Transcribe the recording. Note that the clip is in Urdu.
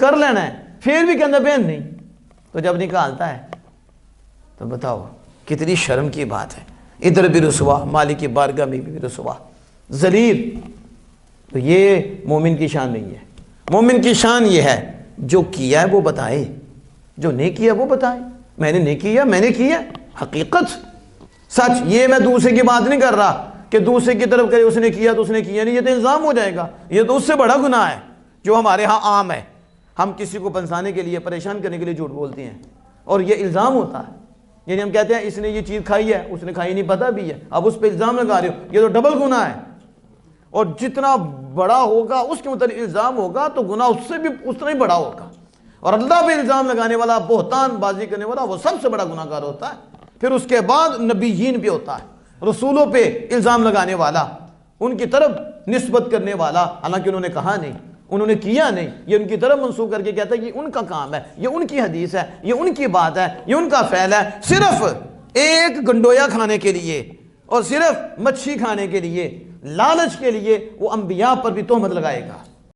کر لینا ہے، پھر بھی کہنا بہن نہیں، تو جب نکالتا ہے تو بتاؤ کتنی شرم کی بات ہے، ادھر بھی رسوا، مالک کی بارگاہ میں بھی رسوا، ذلیل۔ تو یہ مومن کی شان نہیں ہے۔ مومن کی شان یہ ہے جو کیا ہے وہ بتائے، جو نہیں کیا وہ بتائے، میں نے نہیں کیا، میں نے کیا، حقیقت سچ۔ یہ میں دوسرے کی بات نہیں کر رہا کہ دوسرے کی طرف کرے اس نے کیا تو اس نے کیا نہیں، یہ تو الزام ہو جائے گا، یہ تو اس سے بڑا گناہ ہے جو ہمارے ہاں عام ہے۔ ہم کسی کو پھنسانے کے لیے، پریشان کرنے کے لیے جھوٹ بولتے ہیں، اور یہ الزام ہوتا ہے۔ یعنی ہم کہتے ہیں اس نے یہ چیز کھائی ہے، اس نے کھائی نہیں، پتہ بھی ہے، اب اس پہ الزام لگا رہے ہو، یہ تو ڈبل گناہ ہے۔ اور جتنا بڑا ہوگا اس کے متعلق الزام ہوگا تو گناہ اس سے بھی اتنا ہی بڑا ہوگا۔ اور اللہ پہ الزام لگانے والا، بہتان بازی کرنے والا، وہ سب سے بڑا گناہ گار ہوتا ہے۔ پھر اس کے بعد نبیین پہ ہوتا ہے، رسولوں پہ الزام لگانے والا، ان کی طرف نسبت کرنے والا، حالانکہ انہوں نے کہا نہیں، انہوں نے کیا نہیں، یہ ان کی طرف منسوخ کر کے کہتا ہے یہ ان کا کام ہے، یہ ان کی حدیث ہے، یہ ان کی بات ہے، یہ ان کا فعل ہے، صرف ایک گنڈویا کھانے کے لیے اور صرف مچھی کھانے کے لیے، لالچ کے لیے وہ انبیاء پر بھی تہمت لگائے گا۔